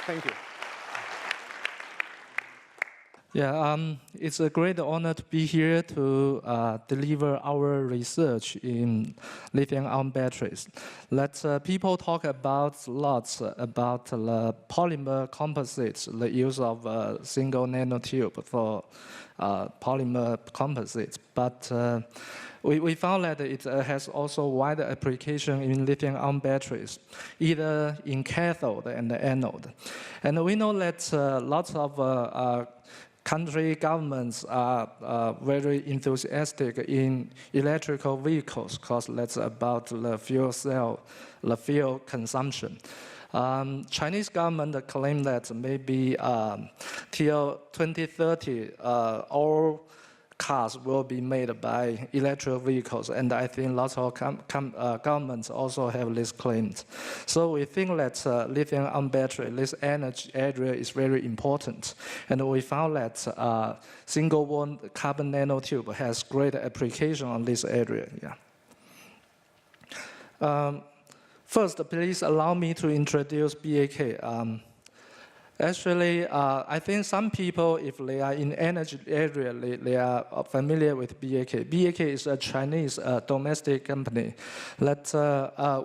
Thank you. Yeah, it's a great honor to be here to deliver our research in lithium-ion batteries. People talk about lots about the polymer composites, the use of a single nanotube for polymer composites, but we found that it has also wide application in lithium-ion batteries, either in cathode and anode. And we know that lots of country governments are very enthusiastic in electrical vehicles because that's about the fuel cell, the fuel consumption. Chinese government claim that maybe till 2030, all cars will be made by electric vehicles, and I think lots of governments also have this claims. So we think that lithium-ion battery, this energy area is very important, and we found that single-wall carbon nanotube has great application on this area. Yeah. First, please allow me to introduce BAK. Actually, I think some people, if they are in energy area, they are familiar with BAK. BAK is a Chinese domestic company that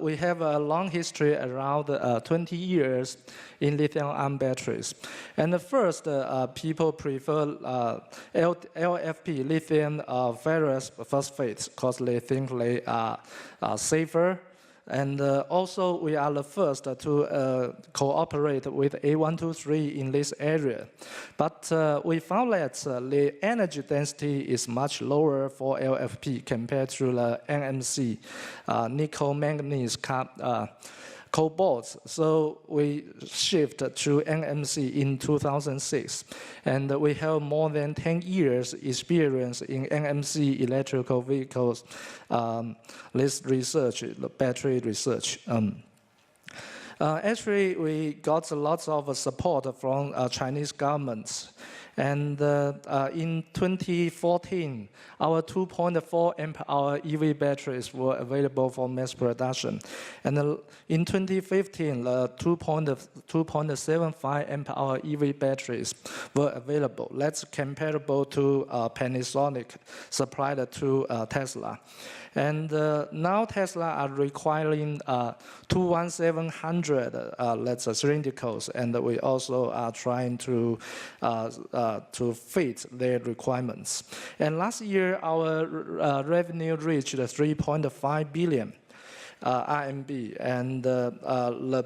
we have a long history, around 20 years in lithium-ion batteries. And the first, people prefer LFP, lithium ferrous phosphates, because they think they are safer. And also, we are the first to cooperate with A123 in this area. But we found that the energy density is much lower for LFP compared to the NMC, nickel, manganese, cobalt. So we shift to NMC in 2006. And we have more than 10 years experience in NMC electrical vehicles, this research, the battery research. Actually, we got lots of support from Chinese governments. And in 2014, our 2.4 amp-hour EV batteries were available for mass production. And in 2015, the 2.75 amp-hour EV batteries were available. That's comparable to Panasonic supplied to Tesla. And now Tesla are requiring 21700, that's cylindricals, and we also are trying to fit their requirements. And last year, our revenue reached 3.5 billion RMB, and the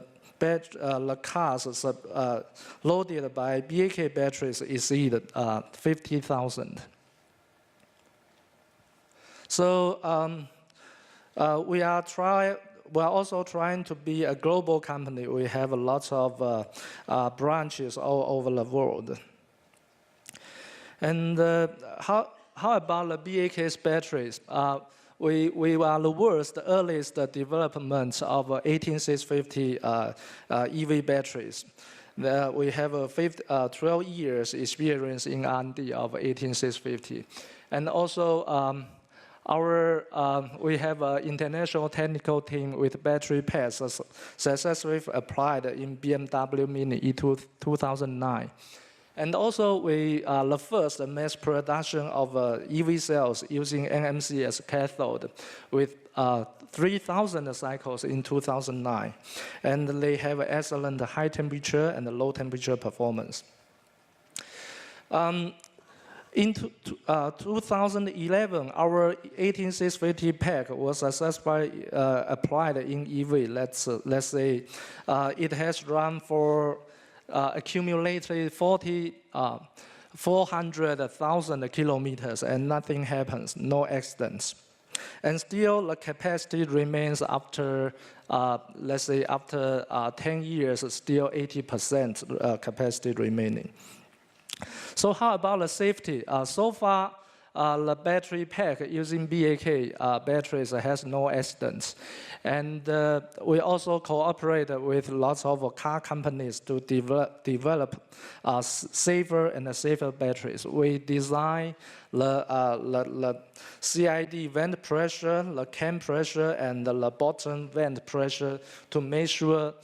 cars loaded by BAK batteries exceed 50,000. So we are also trying to be a global company. We have lots of branches all over the world. And how about the BAK's batteries? We are the world's earliest development of 18650 EV batteries. We have 12 years experience in R&D of 18650. And also, we have an international technical team with battery pads successfully applied in BMW Mini in 2009. And also, we are the first mass production of EV cells using NMC as cathode with 3,000 cycles in 2009. And they have excellent high temperature and low temperature performance. In 2011, our 18650 pack was successfully applied in EV. Let's say it has run for accumulated 400,000 kilometers, and nothing happens, no accidents. And still, the capacity remains after, let's say, after 10 years, still 80% capacity remaining. So how about the safety? So far, the battery pack using BAK batteries has no accidents. And we also cooperate with lots of car companies to develop safer and safer batteries. We design the CID vent pressure, the cam pressure, and the bottom vent pressure to make sure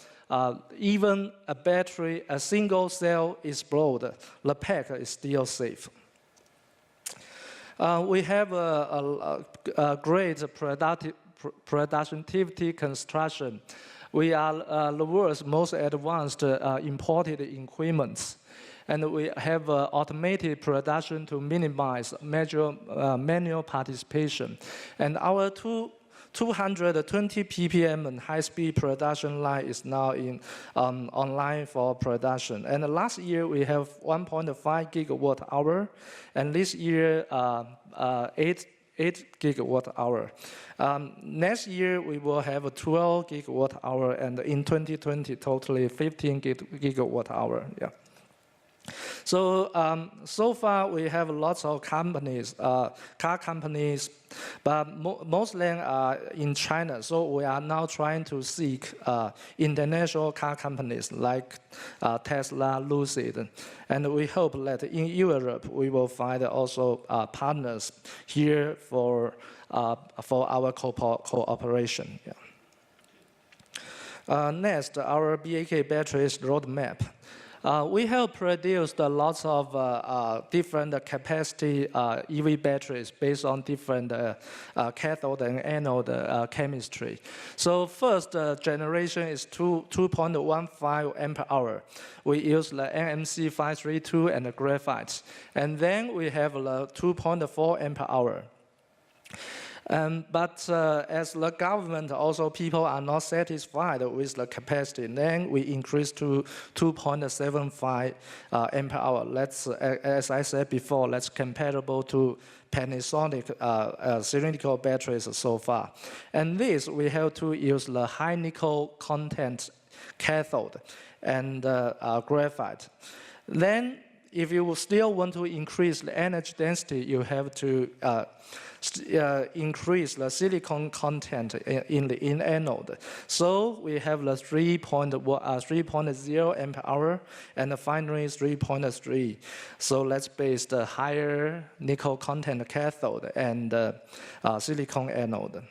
even a battery, a single cell explode, the pack is still safe. We have a great productivity construction. We are the world's most advanced imported equipment. And we have automated production to minimize manual participation. And our 220 ppm and high-speed production line is now online for production. And last year, we have 1.5 gigawatt hour. And this year, 8 gigawatt hour. Next year, we will have a 12 gigawatt hour. And in 2020, totally 15 gigawatt hour. Yeah. So, so far we have lots of companies, car companies, but most of them are in China. So we are now trying to seek international car companies like Tesla, Lucid, and we hope that in Europe we will find also partners here for our cooperation. Yeah. Next, our BAK Batteries Roadmap. We have produced lots of different capacity EV batteries based on different cathode and anode chemistry. So first generation is 2.15 ampere hour. We use the NMC 532 and the graphite. And then we have the 2.4 ampere hour. But as the government, also people are not satisfied with the capacity, then we increase to 2.75 ampere hour. That's, as I said before, that's comparable to Panasonic cylindrical batteries so far. And this, we have to use the high nickel content cathode and graphite. Then, if you still want to increase the energy density, you have to increase the silicon content in anode. So we have the 3.0 ampere hour and finally 3.3. So let's base the higher nickel content cathode and silicon anode.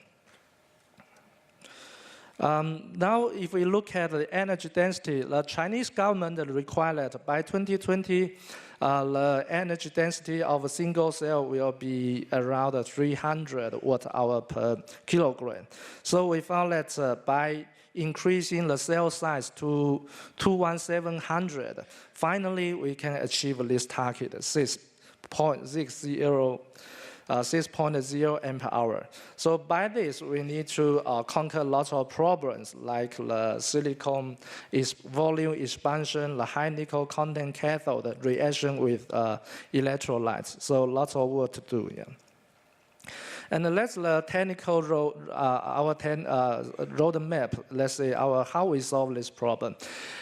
Now, if we look at the energy density, the Chinese government required that by 2020, the energy density of a single cell will be around 300 watt-hour per kilogram. So we found that by increasing the cell size to 21700, finally we can achieve this target, 6.0 ampere hour. So by this, we need to conquer lots of problems like the silicon volume expansion, the high nickel content cathode reaction with electrolytes. So lots of work to do. Yeah. And let's the technical roadmap. Let's say how we solve this problem.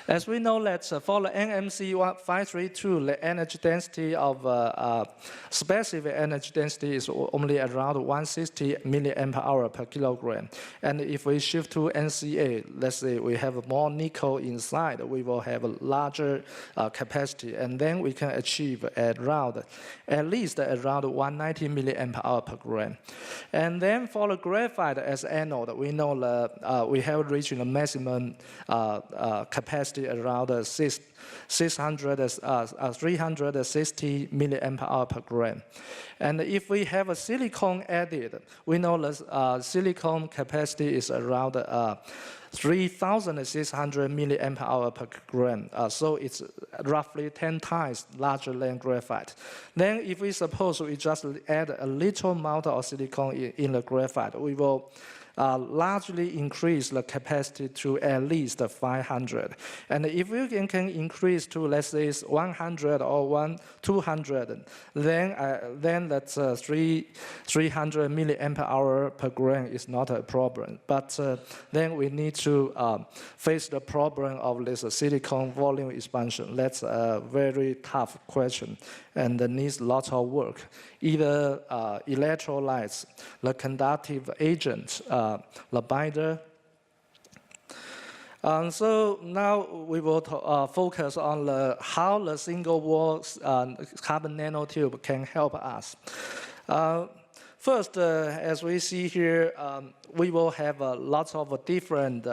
As we know that for the NMC 532, the energy density of specific energy density is only around 160 milliampere hour per kilogram. And if we shift to NCA, let's say we have more nickel inside, we will have a larger capacity, and then we can achieve at least around 190 milliampere hour per gram. And then for the graphite as anode, we know we have reached the maximum capacity around 360 milliampere hour per gram. And if we have a silicon added, we know the silicon capacity is around 3,600 milliampere hour per gram. So it's roughly 10 times larger than graphite. Then if we suppose we just add a little amount of silicon in the graphite, we will largely increase the capacity to at least 500. And if we can increase to, let's say, 100 or 200, then that's 300 milliampere hour per gram is not a problem. But then we need to face the problem of this silicon volume expansion. That's a very tough question and needs lots of work. Either electrolytes, the conductive agent, the binder. So now we will focus on how the single-wall carbon nanotube can help us. first, as we see here, we will have lots of different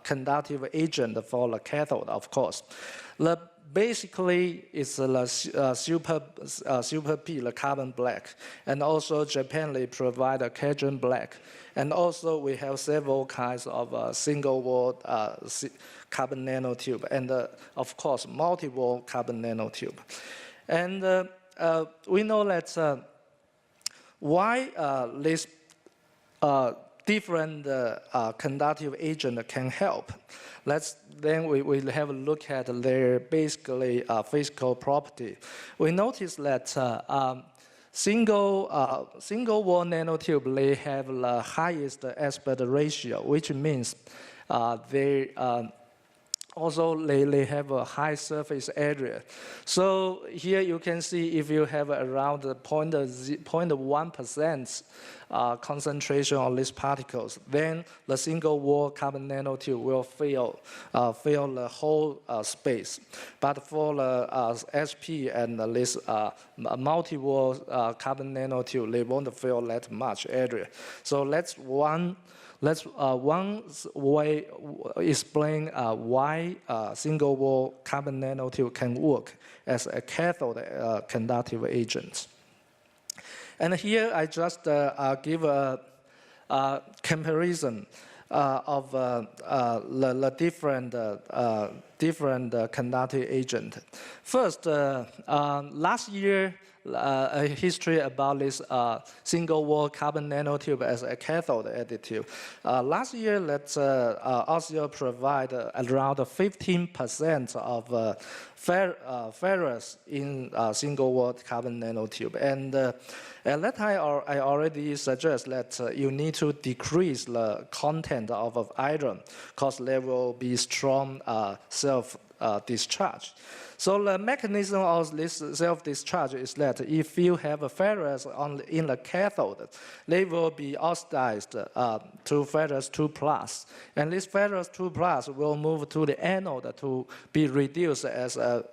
conductive agents for the cathode, of course. Basically, it's the super P, the carbon black. And also, Japan, they provide a Cajun black. And also, we have several kinds of single-wall carbon nanotube. And, of course, multi-wall carbon nanotube. And we know that why this different conductive agent can help. Then we have a look at their basically physical property. We notice that single wall nanotube, they have the highest aspect ratio, which means they have a high surface area. So here you can see if you have around 0.1% concentration of these particles, then the single wall carbon nanotube will fill the whole space. But for the SP and this multi-wall carbon nanotube, they won't fill that much area. So that's one way explain why single wall carbon nanotube can work as a cathode conductive agent. And here I just give a comparison of the different conductive agent. First, last year, a history about this single wall carbon nanotube as a cathode additive. Last year, Osio provide around 15% of ferrous in single wall carbon nanotube. And at that time, I already suggest that you need to decrease the content of iron because there will be strong self-discharge. So the mechanism of this self-discharge is that if you have a ferrous in the cathode, they will be oxidized to ferrous 2+. And this ferrous 2+ will move to the anode to be reduced as a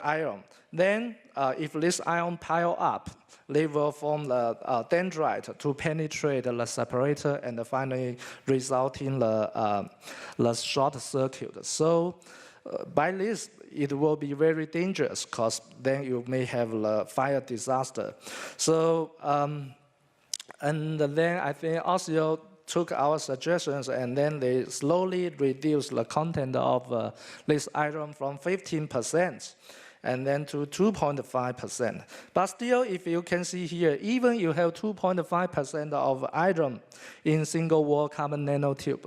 iron. Then if this ion pile up, they will form the dendrite to penetrate the separator and finally result in the short circuit. So by this, it will be very dangerous because then you may have a fire disaster. So, and then I think Osio took our suggestions and then they slowly reduced the content of this iron from 15% and then to 2.5%. But still, if you can see here, even you have 2.5% of iron in single wall carbon nanotube,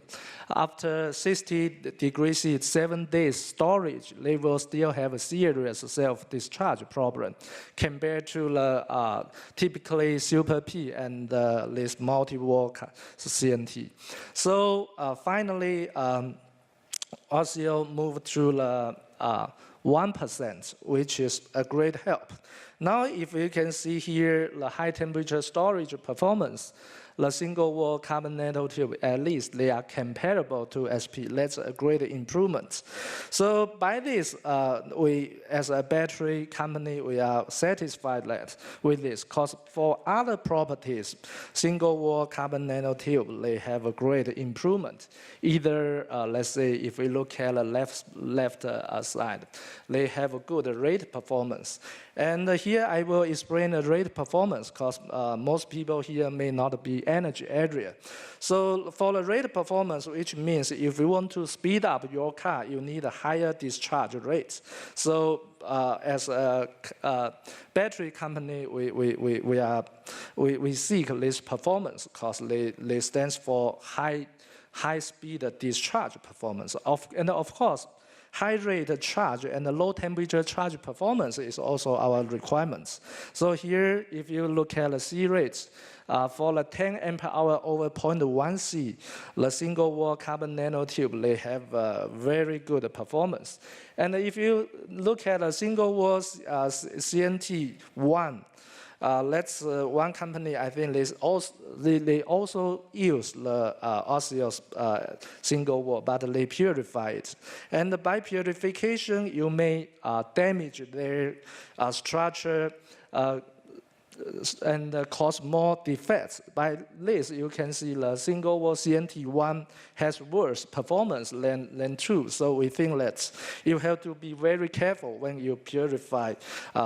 after 60 degrees C, 7 days storage, they will still have a serious self-discharge problem compared to the typically super P and this multi-wall CNT. So finally, Osio moved to the 1%, which is a great help. Now, if you can see here the high temperature storage performance, the single wall carbon nanotube, at least they are comparable to SP. That's a great improvement. So by this, we as a battery company, we are satisfied with this because for other properties, single wall carbon nanotube, they have a great improvement. Either, let's say, if we look at the left side, they have a good rate performance. And here I will explain the rate performance because most people here may not be energy area. So for the rate performance, which means if you want to speed up your car, you need a higher discharge rate. So as a battery company, we seek this performance because they stands for high speed discharge performance. And of course, high rate charge and low temperature charge performance is also our requirements. So here, if you look at the C rates, for the 10 ampere hour over 0.1 C, the single wall carbon nanotube, they have very good performance. And if you look at a single wall CNT1, that's one company, I think they also use the Osio's single wall, but they purify it. And by purification, you may damage their structure cause more defects. By this, you can see the single wall CNT1 has worse performance than 2. So we think that you have to be very careful when you purify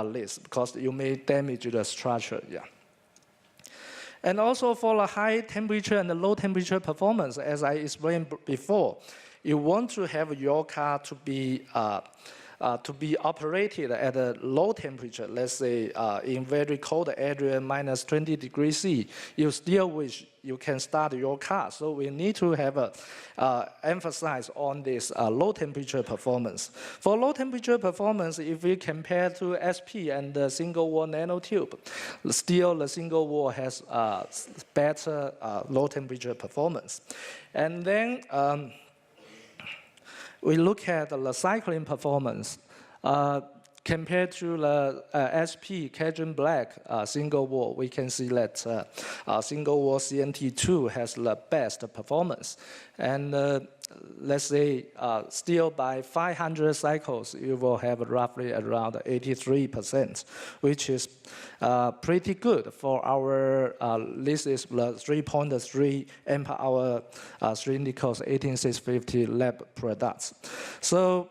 this, because you may damage the structure. Yeah. And also for the high temperature and the low temperature performance, as I explained before, you want to have your car to be operated at a low temperature. Let's say in very cold area, minus 20 degrees C, you still wish you can start your car. So we need to have emphasize on this low temperature performance. For low temperature performance, if we compare to SP and the single wall nanotube, still the single wall has better low temperature performance. And then we look at the cycling performance. Compared to the SP Shenzhen BAK single wall, we can see that single wall CNT2 has the best performance. And let's say still by 500 cycles, you will have roughly around 83%, which is pretty good for our, this is the 3.3 amp hour cylindricals 18650 lab products. So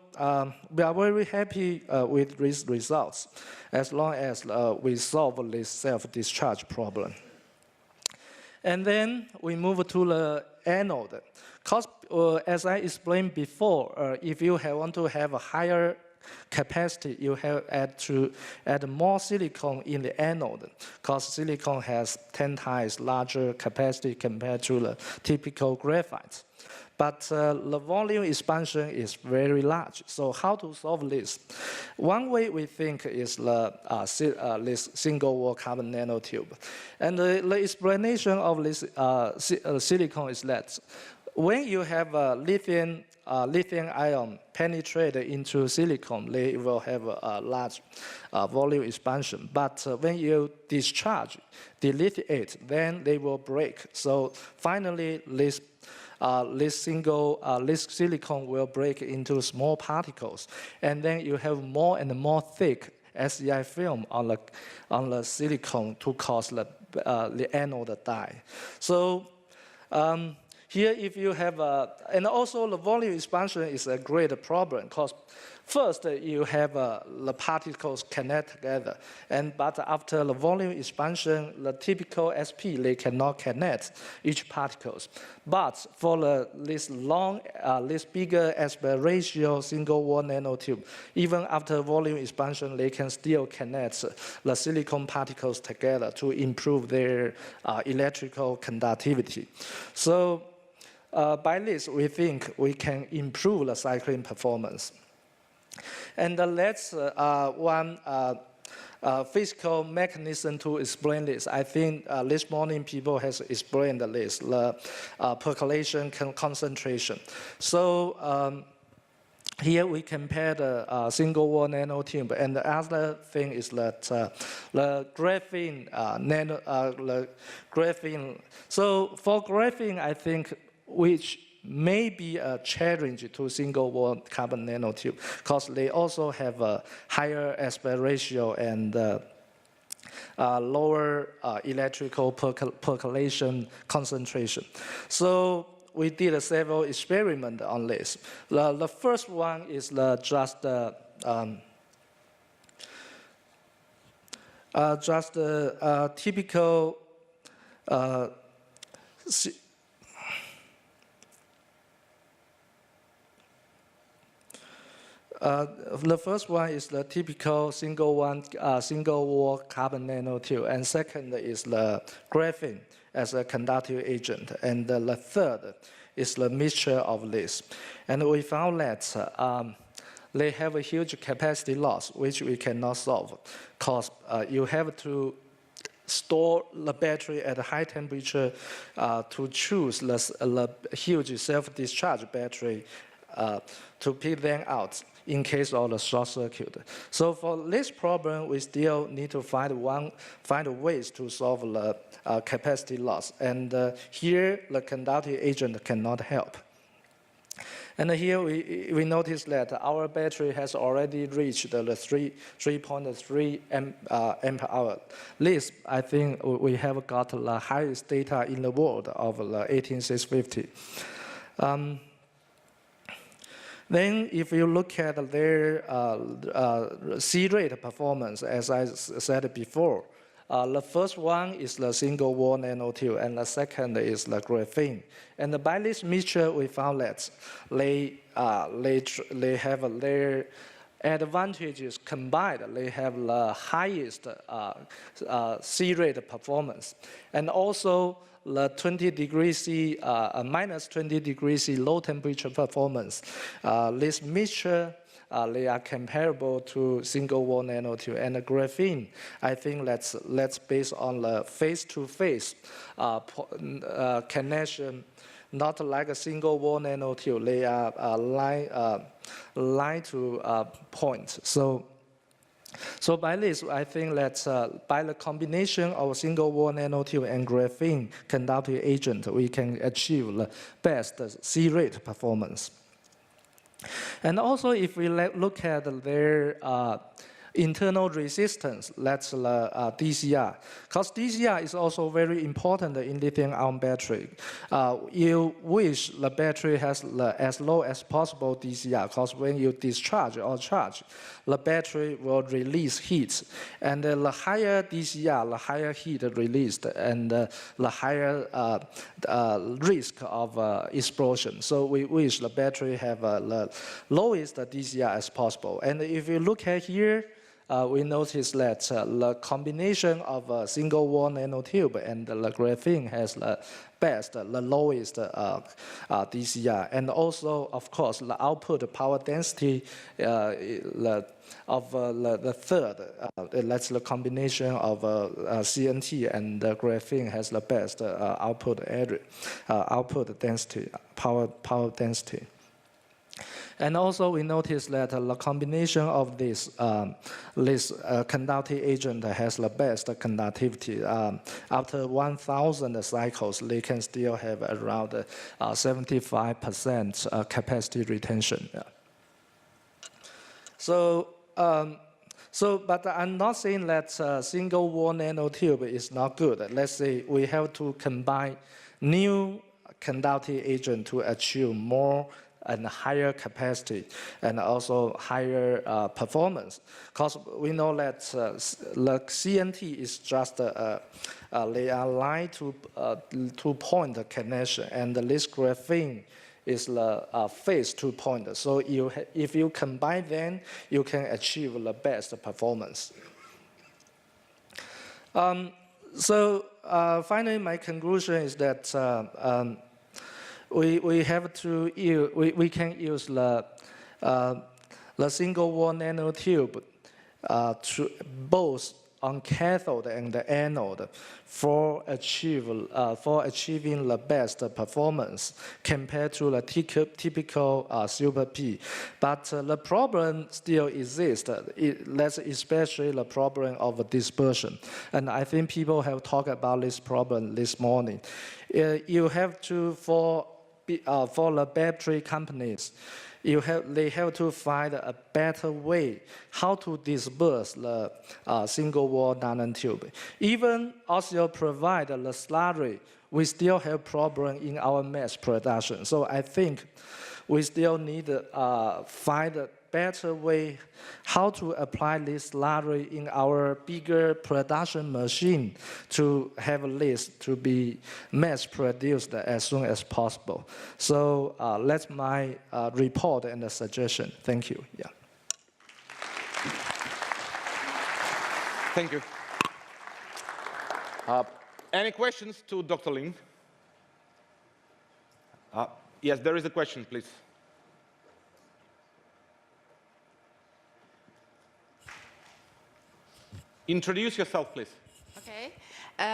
we are very happy with these results, as long as we solve this self-discharge problem. And then we move to the anode. Because as I explained before, if you want to have a higher capacity, you have to add more silicon in the anode, because silicon has 10 times larger capacity compared to the typical graphite. But the volume expansion is very large. So how to solve this? One way we think is this single wall carbon nanotube. And the explanation of this silicon is that when you have lithium-ion penetrate into silicon, they will have a large volume expansion. But when you discharge, delete, then they will break. So finally, this silicon will break into small particles, and then you have more and more thick SEI film on the silicon to cause the anode die. So here, if you have and also the volume expansion is a great problem, because first you have the particles connect together, but after the volume expansion, the typical SP, they cannot connect each particles. But for this bigger aspect ratio single wall nanotube, even after volume expansion, they can still connect the silicon particles together to improve their electrical conductivity. So by this, we think we can improve the cycling performance. And that's one physical mechanism to explain this. I think this morning people has explained this, the percolation concentration. So here we compare the single wall nanotube, and the other thing is that the graphene graphene. So for graphene, I think which may be a challenge to single wall carbon nanotube, because they also have a higher aspect ratio and lower electrical percolation concentration. So we did several experiments on this. The first one is just the typical the first one is the typical single wall carbon nanotube, and second is the graphene as a conductive agent, and the third is the mixture of this. And we found that they have a huge capacity loss, which we cannot solve, because you have to store the battery at a high temperature to choose the huge self-discharge battery to pick them out in case of the short circuit. So for this problem, we still need to find ways to solve the capacity loss. And here, the conductive agent cannot help. And here we notice that our battery has already reached the 3.3 amp hour. This, I think, we have got the highest data in the world of the 18650. Then if you look at their C-rate performance, as I said before, the first one is the single wall nanotube, and the second is the graphene. And by this mixture, we found that they have their advantages combined. They have the highest C-rate performance, and also the 20 degrees C, minus 20 degrees C low temperature performance. This mixture, they are comparable to single wall nanotube. And the graphene, I think that's based on the face-to-face connection, not like a single wall nanotube. They are line to point. So by this, I think that by the combination of single wall nanotube and graphene conductive agent, we can achieve the best C-rate performance. And also, if we look at their internal resistance, that's the DCR. Because DCR is also very important in lithium-ion battery. You wish the battery has as low as possible DCR, because when you discharge or charge, the battery will release heat. And the higher DCR, the higher heat released, and the higher risk of explosion. So we wish the battery have the lowest DCR as possible. And if you look at here, we notice that the combination of a single wall nanotube and the graphene has the best, the lowest DCR. And also, of course, the output power density of the third, that's the combination of CNT and the graphene has the best output area, output density, power density. And also, we notice that the combination of this conductive agent has the best conductivity. After 1,000 cycles, they can still have around 75% capacity retention. Yeah. But I'm not saying that single wall nanotube is not good. Let's say we have to combine new conductive agent to achieve more and higher capacity and also higher performance. Because we know that the CNT is just they are line to point connection, and this graphene is the face to point. So if you combine them, you can achieve the best performance. Finally, my conclusion is that we have to we can use the single wall nanotube to both on cathode and the anode for achieving the best performance compared to the typical Super P. But the problem still exists. That's especially the problem of dispersion. And I think people have talked about this problem this morning. You have to, for the battery companies, they have to find a better way how to disperse the single wall nanotube. Even also provide the slurry, we still have problem in our mass production. So I think we still need to find a better way how to apply this slurry in our bigger production machine to have this to be mass produced as soon as possible. So that's my report and a suggestion. Thank you. Yeah. Thank you. Any questions to Dr. Lin? Yes, there is a question, please. Introduce yourself, please. Okay.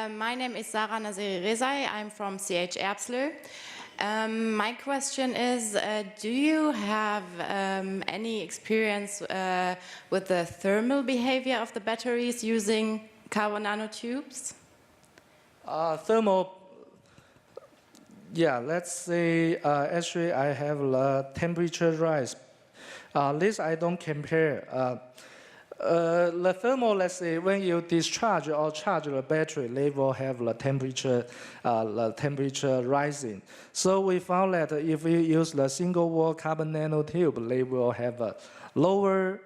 My name is Sarah Naziri Rezai. I'm from CH Erbsler. My question is, do you have any experience with the thermal behavior of the batteries using carbon nanotubes? Yeah, let's say actually I have the temperature rise. This I don't compare. The thermal, let's say, when you discharge or charge the battery, they will have the temperature rising. So we found that if we use the single-wall carbon nanotube, they will have a lower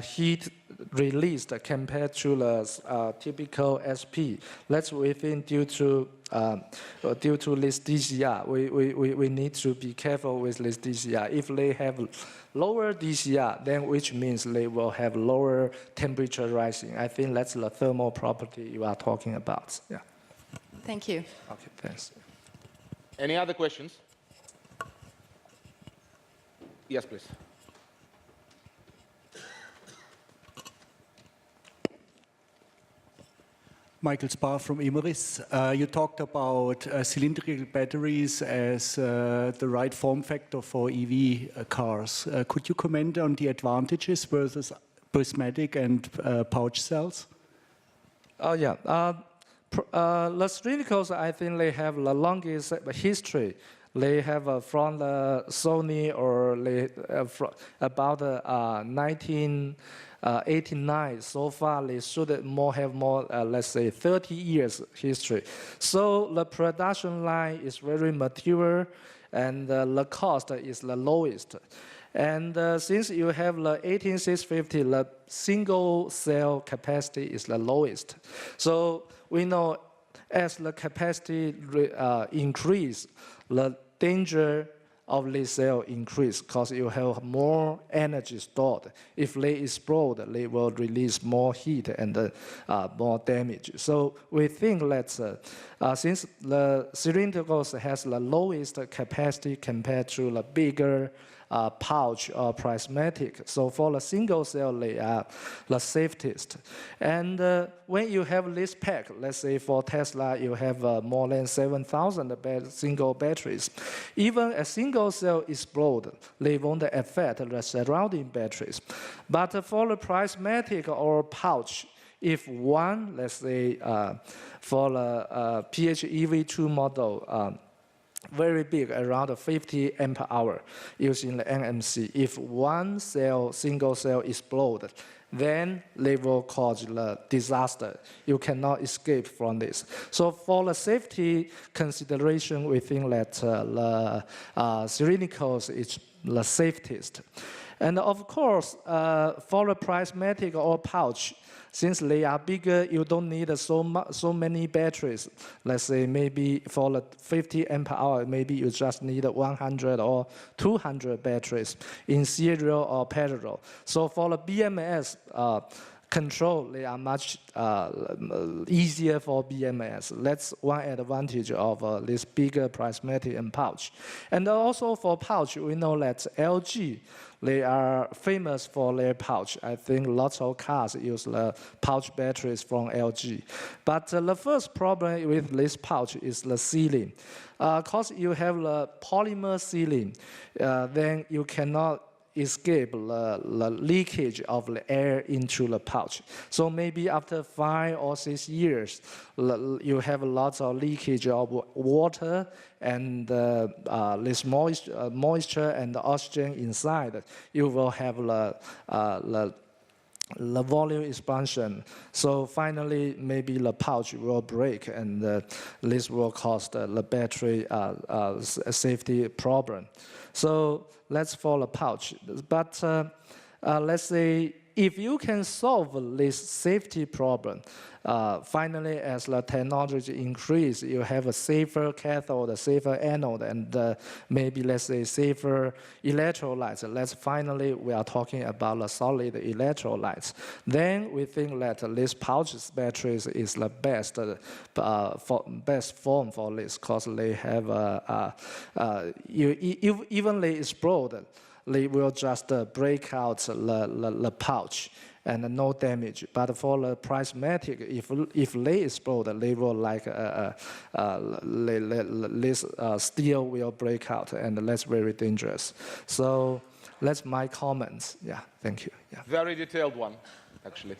heat released compared to the typical SP. That's we think due to this DCR. We need to be careful with this DCR. If they have lower DCR, then which means they will have lower temperature rising. I think that's the thermal property you are talking about. Yeah. Thank you. Okay, thanks. Any other questions? Yes, please. Michael Spar from Imeris. You talked about cylindrical batteries as the right form factor for EV cars. Could you comment on the advantages versus prismatic and pouch cells? Oh, yeah. The cylindricals, I think they have the longest history. They have from the Sony or about 1989. So far, they should have more, let's say, 30 years history. So the production line is very mature, and the cost is the lowest. And since you have the 18650, the single cell capacity is the lowest. So we know as the capacity increase, the danger of the cell increase because you have more energy stored. If they explode, they will release more heat and more damage. So we think that since the cylindricals has the lowest capacity compared to the bigger pouch or prismatic. So for the single cell, they are the safest. And when you have this pack, let's say for Tesla, you have more than 7,000 single batteries. Even a single cell explode, they won't affect the surrounding batteries. But for the prismatic or pouch, if one, let's say for the PHEV2 model, very big, around 50 amp hour using the NMC. If one cell, single cell explode, then they will cause the disaster. You cannot escape from this. So for the safety consideration, we think that the cylindricals is the safest. And of course, for the prismatic or pouch, since they are bigger, you don't need so many batteries. Let's say maybe for the 50 amp hour, maybe you just need 100 or 200 batteries in serial or parallel. So for the BMS control, they are much easier for BMS. That's one advantage of this bigger prismatic and pouch. And also for pouch, we know that LG, they are famous for their pouch. I think lots of cars use the pouch batteries from LG. But the first problem with this pouch is the sealing. Because you have the polymer sealing, then you cannot escape the leakage of the air into the pouch. So maybe after 5 or 6 years, you have lots of leakage of water and this moisture and the oxygen inside. You will have the volume expansion. So finally, maybe the pouch will break, and this will cause the battery safety problem. So that's for the pouch. But let's say if you can solve this safety problem, finally, as the technology increase, you have a safer cathode, a safer anode, and maybe, let's say, safer electrolytes. Finally, we are talking about the solid electrolytes. Then we think that this pouch batteries is the best, best form for this, because they have, even they explode, they will just break out the pouch and no damage. But for the prismatic, if they explode, they will like this steel will break out, and that's very dangerous. So that's my comments. Yeah, thank you. Yeah. Very detailed one, actually.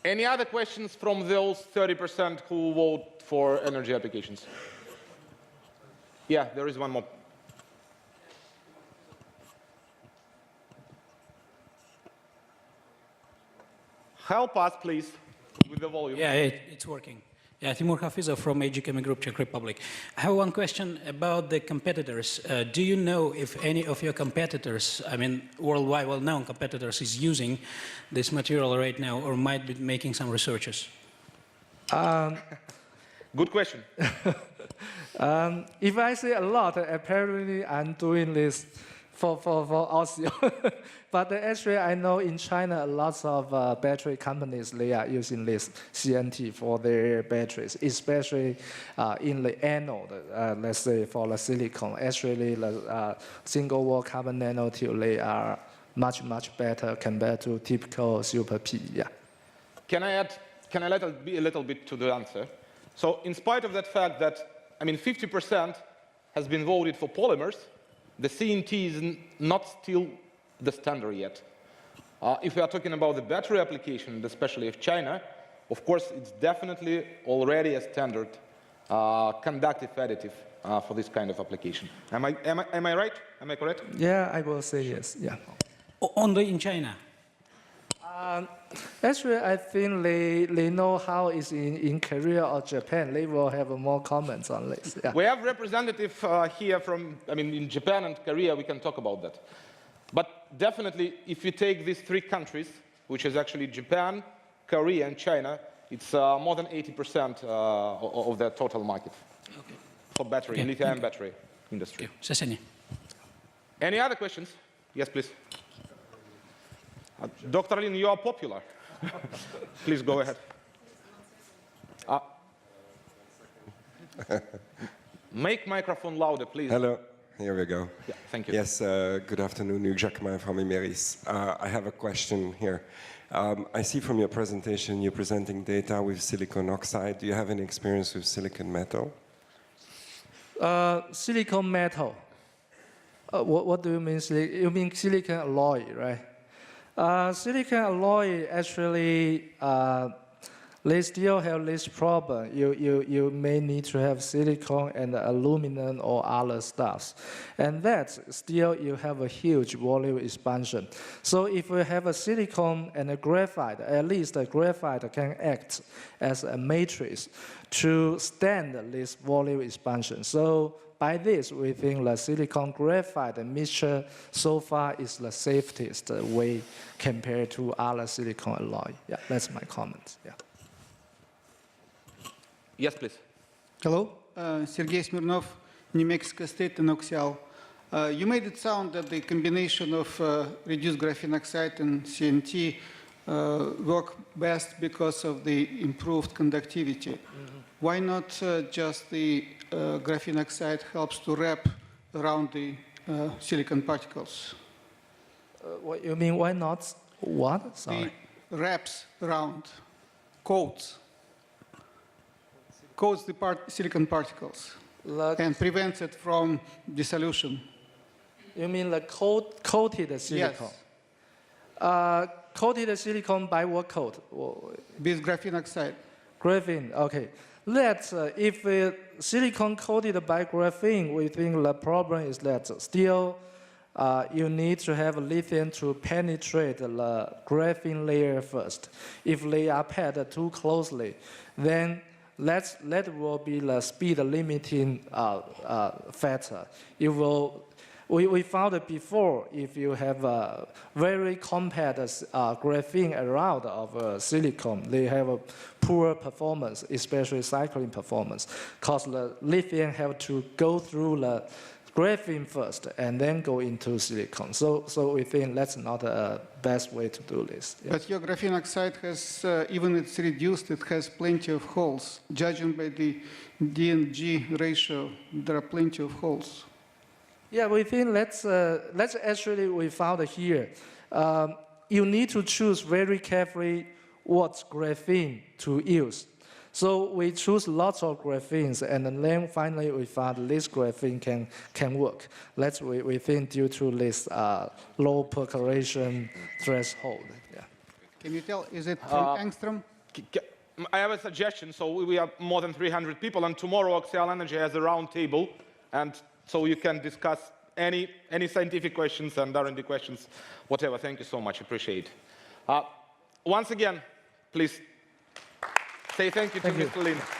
Any other questions from those 30% who vote for energy applications? Yeah, there is one more. Help us, please, with the volume. Yeah, it's working. Yeah, Timur Hafizov from AG Chemi Group, Czech Republic. I have one question about the competitors. Do you know if any of your competitors, I mean, worldwide well-known competitors, is using this material right now or might be making some researches? Good question. If I say a lot, apparently I'm doing this for Osio. But actually, I know in China, lots of battery companies, they are using this CNT for their batteries, especially in the anode, let's say for the silicon. Actually, the single-wall carbon nanotube, they are much, much better compared to typical Super P. Yeah. Can I add a little bit to the answer? So in spite of that fact that, 50% has been voted for polymers, the CNT is not still the standard yet. If we are talking about the battery application, especially of China, of course, it's definitely already a standard conductive additive for this kind of application. Am I right? Am I correct? Yeah, I will say yes. Yeah. Only in China? Actually, I think they know how it's in Korea or Japan. They will have more comments on this. Yeah. We have representative here from, in Japan and Korea, we can talk about that. But definitely, if you take these three countries, which is actually Japan, Korea, and China, it's more than 80% of the total market for battery, lithium battery industry. Any other questions? Yes, please. Dr. Lin, you are popular. Please go ahead. Make microphone louder, please. Hello. Here we go. Yeah, thank you. Yes, good afternoon, Luc Jacquemin from Imeris. I have a question here. I see from your presentation you're presenting data with silicon oxide. Do you have any experience with silicon metal? Silicon metal. What do you mean? You mean silicon alloy, right? Silicon alloy, actually, they still have this problem. You may need to have silicon and aluminum or other stuffs. And that still you have a huge volume expansion. So if we have a silicon and a graphite, at least the graphite can act as a matrix to stand this volume expansion. So by this, we think the silicon graphite mixture so far is the safest way compared to other silicon alloy. Yeah, that's my comment. Yeah. Yes, please. Hello, Sergei Smirnov, New Mexico State and Oxial. You made it sound that the combination of reduced graphene oxide and CNT work best because of the improved conductivity. Why not just the graphene oxide helps to wrap around the silicon particles? What you mean, why not? What? Sorry. The wraps around, coats the silicon particles and prevents it from dissolution. You mean the coated silicon? Yes. Coated silicon by what coat? With graphene oxide. Graphene, okay. If silicon coated by graphene, we think the problem is that still you need to have lithium to penetrate the graphene layer first. If they are packed too closely, then that will be the speed limiting factor. We found it before, if you have a very compact graphene around of silicon, they have a poor performance, especially cycling performance, because the lithium have to go through the graphene first and then go into silicon. So we think that's not the best way to do this. Yeah. But your graphene oxide has, even it's reduced, it has plenty of holes. Judging by the D and G ratio, there are plenty of holes. Yeah, we think that's actually we found here. You need to choose very carefully what graphene to use. So we choose lots of graphenes, and then finally we found this graphene can work. That's we think due to this low percolation threshold. Yeah. Can you tell, is it from angstrom? I have a suggestion. So we are more than 300 people, and tomorrow Oxial Energy has a round table and so you can discuss any scientific questions and R&D questions, whatever. Thank you so much. Appreciate it. Once again, please say thank you to Mr. Lin.